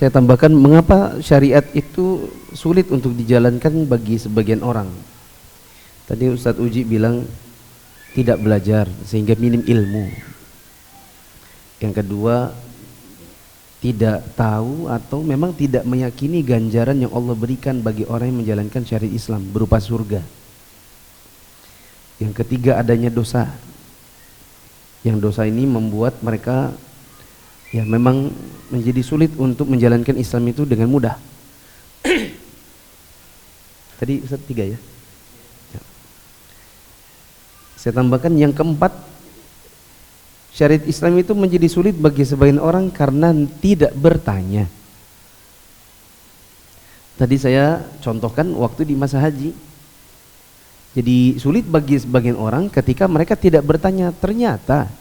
Saya tambahkan, mengapa syariat itu sulit untuk dijalankan bagi sebagian orang. Tadi Ustadz Uji bilang tidak belajar sehingga minim ilmu. Yang kedua, tidak tahu atau memang tidak meyakini ganjaran yang Allah berikan bagi orang yang menjalankan syariat Islam berupa surga. Yang ketiga, adanya dosa. Yang dosa ini membuat mereka ya memang menjadi sulit untuk menjalankan Islam itu dengan mudah. Tadi Ustaz 3 ya. Saya tambahkan yang keempat, syariat Islam itu menjadi sulit bagi sebagian orang karena tidak bertanya. Tadi saya contohkan waktu di masa haji. Jadi sulit bagi sebagian orang ketika mereka tidak bertanya. Ternyata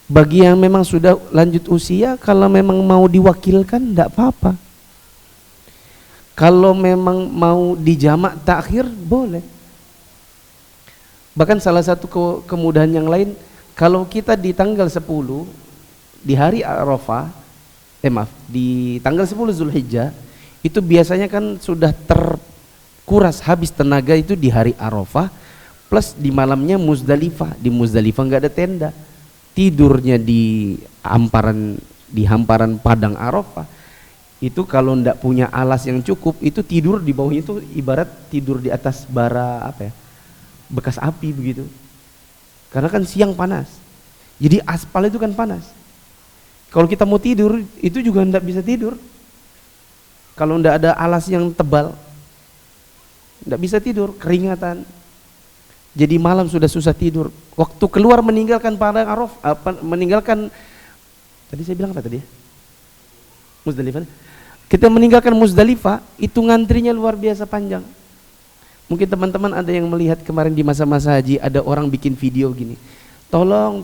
bagi yang memang sudah lanjut usia, kalau memang mau diwakilkan tidak apa-apa. Kalau memang mau dijamak takhir boleh. Bahkan salah satu kemudahan yang lain, kalau kita di tanggal 10 di hari Arafah, di tanggal 10 Zulhijjah, itu biasanya kan sudah terkuras habis tenaga itu di hari Arafah, plus di malamnya Muzdalifah. Di Muzdalifah nggak ada tenda, tidurnya di hamparan padang Arafah. Itu kalau ndak punya alas yang cukup, itu tidur di bawahnya itu ibarat tidur di atas bara bekas api begitu. Karena kan siang panas, jadi aspal itu kan panas. Kalau kita mau tidur itu juga ndak bisa tidur. Kalau ndak ada alas yang tebal, ndak bisa tidur, keringatan. Jadi malam sudah susah tidur. Waktu keluar meninggalkan padang Arafah, meninggalkan, tadi saya bilang apa tadi ya? Muzdalifah. Kita meninggalkan Muzdalifah, itu ngantrinya luar biasa panjang. Mungkin teman-teman ada yang melihat kemarin di masa-masa haji, ada orang bikin video gini. Tolong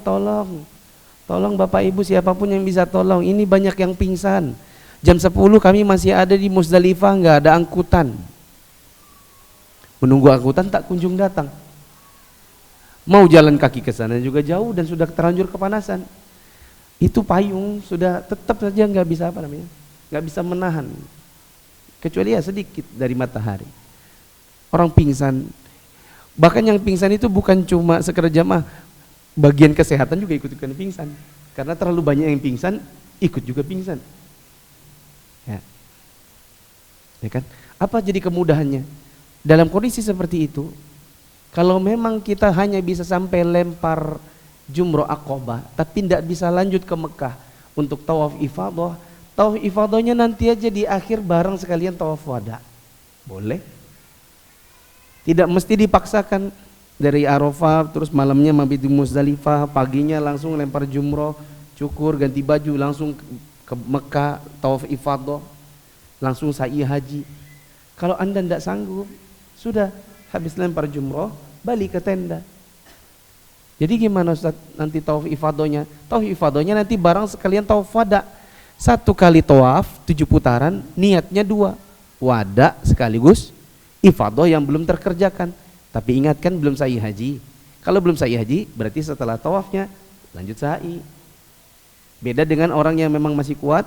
Bapak Ibu siapapun yang bisa tolong, ini banyak yang pingsan. Jam 10 kami masih ada di Muzdalifah, nggak ada angkutan. Menunggu angkutan tak kunjung datang. Mau jalan kaki ke sana juga jauh dan sudah terlanjur kepanasan. Itu payung sudah tetap saja nggak bisa nggak bisa menahan. Kecuali ya sedikit dari matahari. Orang pingsan. Bahkan yang pingsan itu bukan cuma sekedar jamaah, bagian kesehatan juga ikut-ikutan pingsan. Karena terlalu banyak yang pingsan, ikut juga pingsan. Ya kan? Apa jadi kemudahannya? Dalam kondisi seperti itu, kalau memang kita hanya bisa sampai lempar jumroh Aqabah, tapi tidak bisa lanjut ke Mekah untuk tawaf ifadah, tawaf ifadahnya nanti aja di akhir bareng sekalian tawaf wada. Boleh. Tidak mesti dipaksakan dari Arafah terus malamnya mabit di Muzdalifah, paginya langsung lempar jumroh, cukur, ganti baju, langsung ke Mekah tawaf ifadah, langsung sa'i haji. Kalau Anda tidak sanggup, sudah habis lempar jumroh, balik ke tenda. Jadi gimana Ustaz nanti tawaf ifadahnya? Tawaf ifadahnya nanti barang sekalian tawaf wada. 1 kali tawaf 7 putaran, niatnya 2. Wada sekaligus ifadah yang belum terkerjakan. Tapi ingatkan belum sa'i haji. Kalau belum sa'i haji berarti setelah tawafnya lanjut sa'i. Beda dengan orang yang memang masih kuat,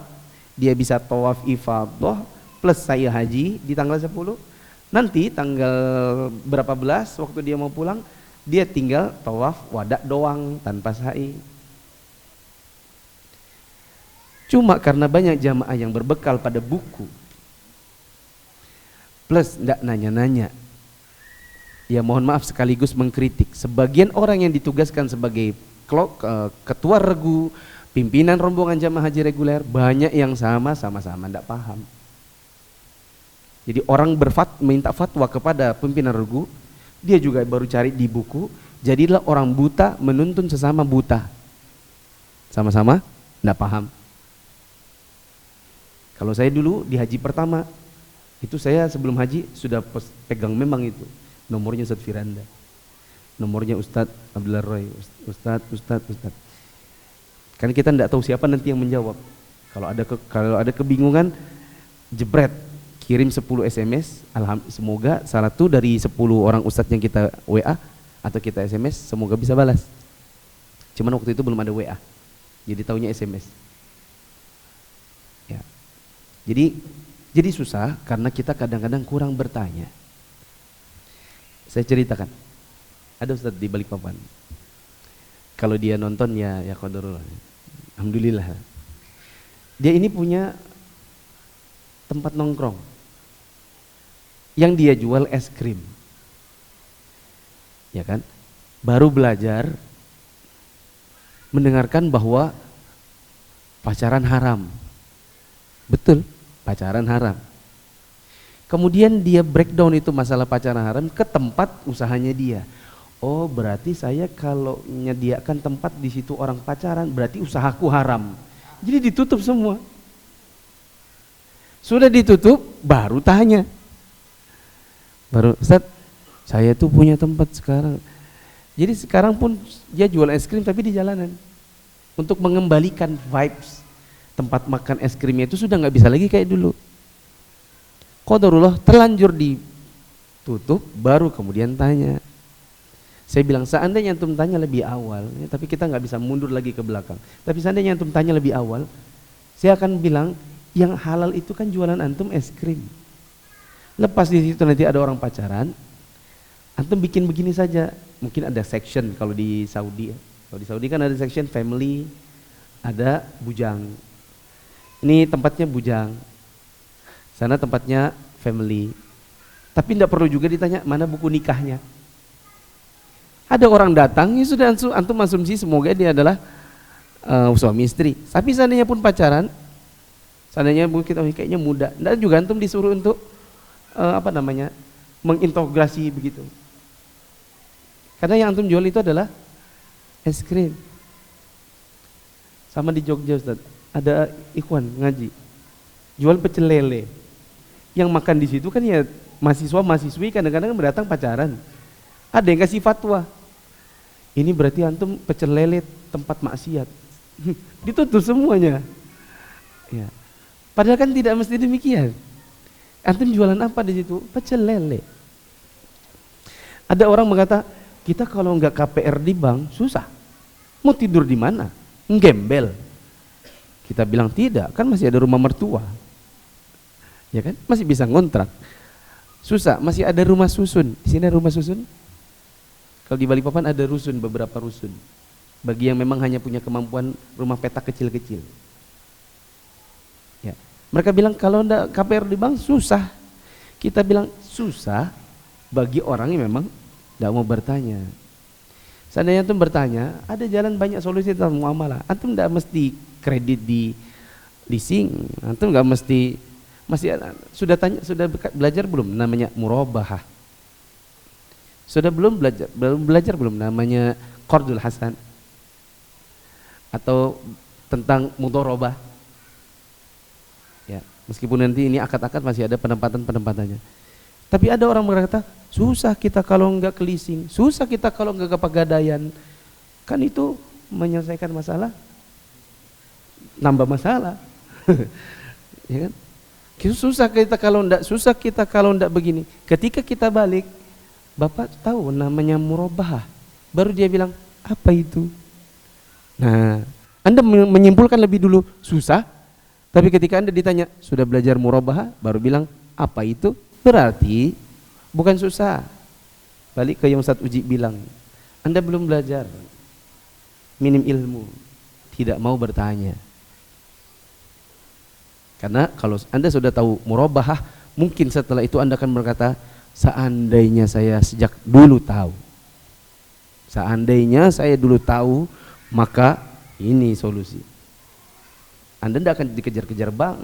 dia bisa tawaf ifadah plus sa'i haji di tanggal 10. Nanti tanggal berapa belas waktu dia mau pulang, dia tinggal tawaf wada doang tanpa sa'i. Cuma karena banyak jamaah yang berbekal pada buku plus tidak nanya-nanya, ya mohon maaf sekaligus mengkritik. Sebagian orang yang ditugaskan sebagai ketua regu, pimpinan rombongan jamaah haji reguler, banyak yang sama-sama tidak paham. Jadi orang minta fatwa kepada pimpinan regu, dia juga baru cari di buku, jadilah orang buta menuntun sesama buta. Sama-sama tidak paham. Kalau saya dulu di haji pertama, itu saya sebelum haji sudah pegang memang itu nomornya Ustadz Firanda, nomornya Ustadz Abdullah Roy, Ustadz. Kan kita tidak tahu siapa nanti yang menjawab. Kalau ada kebingungan, jebret, kirim 10 SMS, semoga salah satu dari 10 orang ustadz yang kita WA atau kita SMS, semoga bisa balas. Cuman waktu itu belum ada WA, jadi taunya SMS. Ya, Jadi susah karena kita kadang-kadang kurang bertanya. Saya ceritakan, ada Ustadz di Balikpapan. Kalau dia nonton ya qadarullah. Alhamdulillah. Dia ini punya tempat nongkrong yang dia jual es krim. Ya kan? Baru belajar mendengarkan bahwa pacaran haram. Betul, pacaran haram. Kemudian dia breakdown itu masalah pacaran haram ke tempat usahanya dia. Oh, berarti saya kalau menyediakan tempat di situ orang pacaran, berarti usahaku haram. Jadi ditutup semua. Sudah ditutup, baru tanya. Baru, Ustaz, saya tuh punya tempat sekarang. Jadi sekarang pun dia jual es krim tapi di jalanan. Untuk mengembalikan vibes tempat makan es krimnya itu sudah nggak bisa lagi kayak dulu. Qadarullah terlanjur ditutup, baru kemudian tanya. Saya bilang seandainya antum tanya lebih awal, ya, tapi kita nggak bisa mundur lagi ke belakang. Tapi seandainya antum tanya lebih awal, saya akan bilang yang halal itu kan jualan antum es krim. Lepas di situ nanti ada orang pacaran, antum bikin begini saja. Mungkin ada section kalau di Saudi. Kalau di Saudi kan ada section family, ada bujang. Ini tempatnya bujang, sana tempatnya family. Tapi tidak perlu juga ditanya mana buku nikahnya. Ada orang datang, ya sudah antum asumsi semoga dia adalah suami istri. Tapi seandainya pun pacaran, seandainya kita kayaknya muda, tidak juga antum disuruh untuk mengintegrasi begitu. Karena yang antum jual itu adalah es krim. Sama di Jogja Ustaz, ada ikhwan ngaji jual pecel lele. Yang makan di situ kan ya mahasiswa-mahasiswi, kadang-kadang berdatang pacaran. Ada yang kasih fatwa, ini berarti antum pecel lele tempat maksiat. Ditutup semuanya. Ya. Padahal kan tidak mesti demikian. Antum jualan apa di situ? Pecel lele. Ada orang berkata, kita kalau nggak KPR di bank susah. Mau tidur di mana? Gembel. Kita bilang tidak, kan masih ada rumah mertua. Ya kan? Masih bisa ngontrak. Susah, masih ada rumah susun. Di sini ada rumah susun. Kalau di Balikpapan ada rusun, beberapa rusun. Bagi yang memang hanya punya kemampuan rumah petak kecil-kecil. Ya. Mereka bilang kalau enggak KPR di bank susah. Kita bilang susah bagi orang yang memang enggak mau bertanya. Seandainya antum bertanya, ada jalan banyak solusi tentang muamalah. Antum enggak mesti kredit di leasing, antum enggak mesti sudah belajar belum namanya murabahah? Sudah belum belajar belum namanya qardul hasan? Atau tentang mudharabah? Ya, meskipun nanti ini akad-akad masih ada penempatan-penempatannya. Tapi ada orang berkata, susah kita kalau enggak ke leasing, susah kita kalau enggak ke pegadaian. Kan itu menyelesaikan masalah, nambah masalah. Ya kan? Susah kita kalau enggak begini. Ketika kita balik, Bapak tahu namanya murabahah. Baru dia bilang, apa itu? Nah, Anda menyimpulkan lebih dulu susah, tapi ketika Anda ditanya, sudah belajar murabahah? Baru bilang, apa itu? Berarti bukan susah. Balik ke yang Ustaz Uji bilang, Anda belum belajar, minim ilmu, tidak mau bertanya. Karena kalau Anda sudah tahu murabahah, mungkin setelah itu Anda akan berkata, seandainya saya sejak dulu tahu, seandainya saya dulu tahu, maka ini solusi. Anda tidak akan dikejar-kejar bank.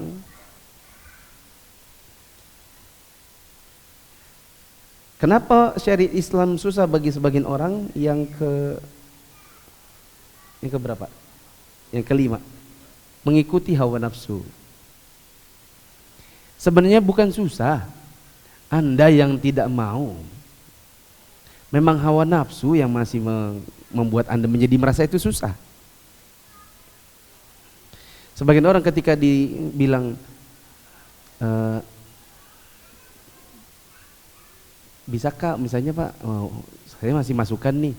Kenapa syariat Islam susah bagi sebagian orang? Yang keberapa? Yang kelima, mengikuti hawa nafsu. Sebenarnya bukan susah, Anda yang tidak mau. Memang hawa nafsu yang masih membuat Anda menjadi merasa itu susah. Sebagian orang ketika dibilang bisakah misalnya Pak, saya masih masukkan nih,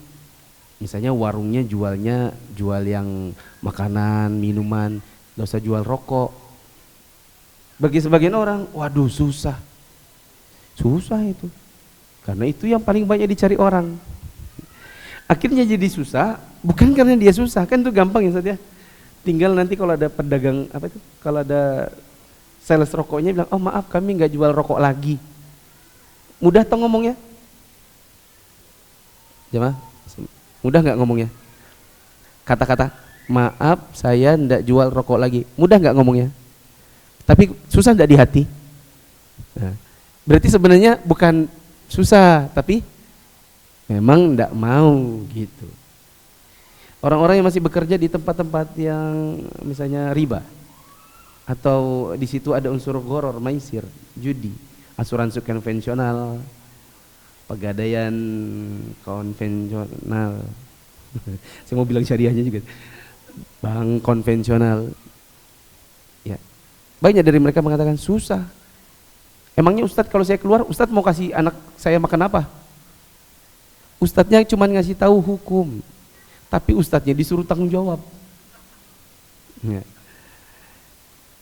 misalnya warungnya jual yang makanan, minuman, gak usah jual rokok. Bagi sebagian orang, waduh susah. Susah itu. Karena itu yang paling banyak dicari orang. Akhirnya jadi susah, bukan karena dia susah, kan itu gampang ya Ustaz ya. Tinggal nanti kalau ada pedagang apa itu, kalau ada sales rokoknya bilang, oh maaf kami nggak jual rokok lagi. Mudah toh ngomongnya? Jemaah, mudah nggak ngomongnya? Kata-kata, maaf saya nggak jual rokok lagi, mudah nggak ngomongnya? Tapi susah nggak di hati? Nah, berarti sebenarnya bukan susah, tapi memang nggak mau gitu. Orang-orang yang masih bekerja di tempat-tempat yang misalnya riba, atau di situ ada unsur gharar, maisir, judi, asuransi konvensional, pegadaian konvensional, saya mau bilang syariahnya juga, bank konvensional, ya banyak dari mereka mengatakan susah. Emangnya Ustadz kalau saya keluar, Ustadz mau kasih anak saya makan apa? Ustadznya cuma ngasih tahu hukum, tapi ustadznya disuruh tanggung jawab.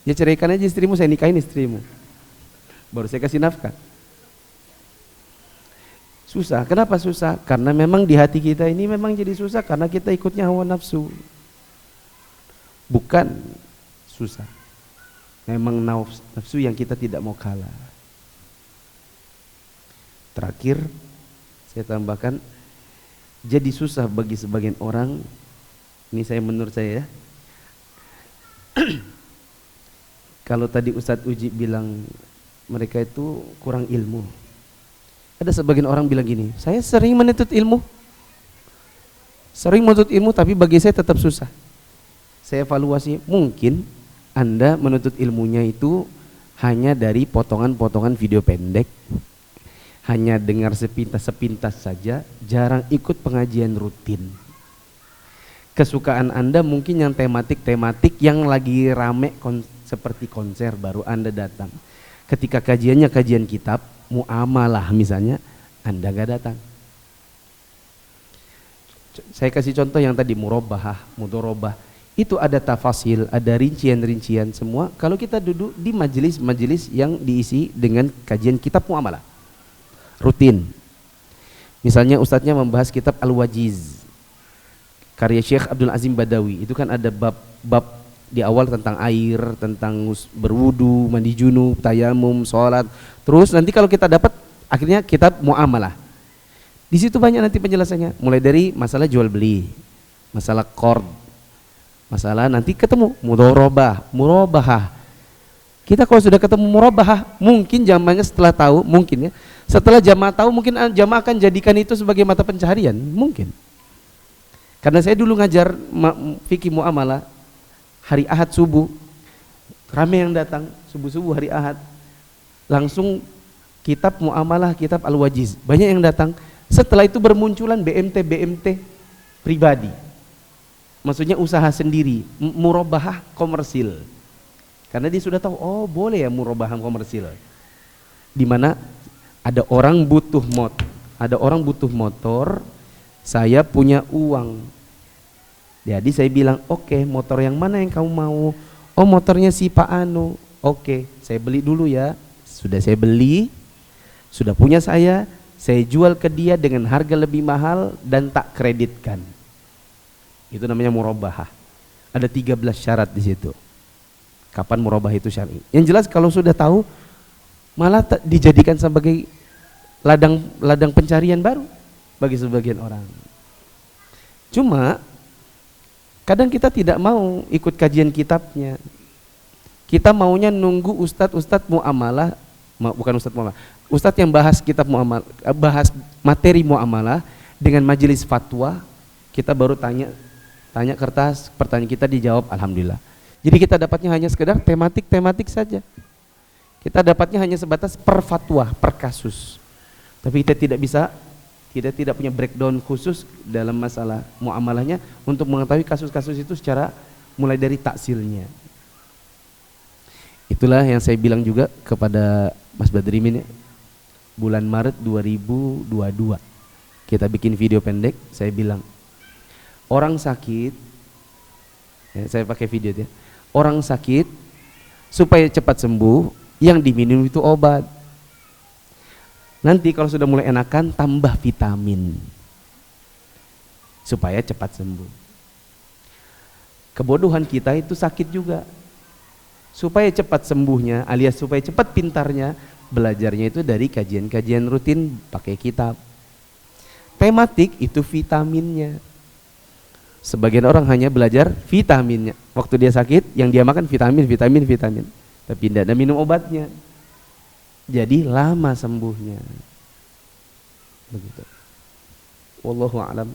Ya ceraikan aja istrimu, saya nikahin istrimu, baru saya kasih nafkah. Susah. Kenapa susah? Karena memang di hati kita ini memang jadi susah karena kita ikutnya hawa nafsu. Bukan susah, memang nafsu yang kita tidak mau kalah. Terakhir saya tambahkan, jadi susah bagi sebagian orang, ini saya menurut saya ya. Kalau tadi Ustadz Uji bilang mereka itu kurang ilmu, ada sebagian orang bilang gini, saya sering menuntut ilmu, tapi bagi saya tetap susah. Saya evaluasi, mungkin Anda menuntut ilmunya itu hanya dari potongan-potongan video pendek, hanya dengar sepintas-sepintas saja, jarang ikut pengajian rutin. Kesukaan Anda mungkin yang tematik-tematik yang lagi rame seperti konser, baru Anda datang. Ketika kajiannya kajian kitab, muamalah misalnya, Anda gak datang. Saya kasih contoh yang tadi murabahah, mudorobah, itu ada tafasil, ada rincian-rincian semua. Kalau kita duduk di majelis-majelis yang diisi dengan kajian kitab muamalah rutin, misalnya ustadznya membahas kitab Al-Wajiz karya Syekh Abdul Azim Badawi, itu kan ada bab di awal tentang air, tentang berwudu, mandi junub, tayamum, sholat. Terus nanti kalau kita dapat akhirnya kitab muamalah, di situ banyak nanti penjelasannya, mulai dari masalah jual beli, masalah qard, masalah nanti ketemu mudorobah, murabahah. Kita kalau sudah ketemu murabahah, mungkin zamannya setelah tahu, mungkin ya, setelah jamaah tahu, mungkin jamaah akan jadikan itu sebagai mata pencaharian, mungkin. Karena saya dulu ngajar fikih muamalah hari Ahad subuh, ramai yang datang subuh-subuh hari Ahad, langsung kitab muamalah, kitab Al-Wajiz, banyak yang datang. Setelah itu bermunculan BMT pribadi, maksudnya usaha sendiri, murabahah komersil. Karena dia sudah tahu, oh boleh ya murabahah komersil, di mana ada orang butuh motor, saya punya uang. Jadi saya bilang, oke, motor yang mana yang kamu mau? Oh motornya si Pak Anu. Oke, saya beli dulu ya. Sudah saya beli, sudah punya saya jual ke dia dengan harga lebih mahal dan tak kreditkan. Itu namanya murabahah. Ada 13 syarat di situ. Kapan murabahah itu syar'i? Yang jelas kalau sudah tahu, malah dijadikan sebagai ladang pencarian baru bagi sebagian orang. Cuma kadang kita tidak mau ikut kajian kitabnya. Kita maunya nunggu ustadz muamalah, bukan ustadz muamalah, ustadz yang bahas kitab muamalah, bahas materi muamalah dengan majelis fatwa, kita baru tanya kertas, pertanyaan kita dijawab, alhamdulillah. Jadi kita dapatnya hanya sekedar tematik saja. Kita dapatnya hanya sebatas per fatwa, per kasus. Tapi kita tidak punya breakdown khusus dalam masalah muamalahnya untuk mengetahui kasus-kasus itu secara mulai dari taksilnya. Itulah yang saya bilang juga kepada Mas Badrimin ya, bulan Maret 2022 kita bikin video pendek. Saya bilang orang sakit, ya, saya pakai video ya, orang sakit Supaya cepat sembuh, yang diminum itu obat. Nanti kalau sudah mulai enakan, tambah vitamin supaya cepat sembuh. Kebodohan kita itu sakit juga. Supaya cepat sembuhnya alias supaya cepat pintarnya, belajarnya itu dari kajian-kajian rutin pakai kitab. Tematik itu vitaminnya. Sebagian orang hanya belajar vitaminnya. Waktu dia sakit, yang dia makan vitamin. Tapi tidak ada minum obatnya. Jadi lama sembuhnya. Begitu. Wallahu a'lam.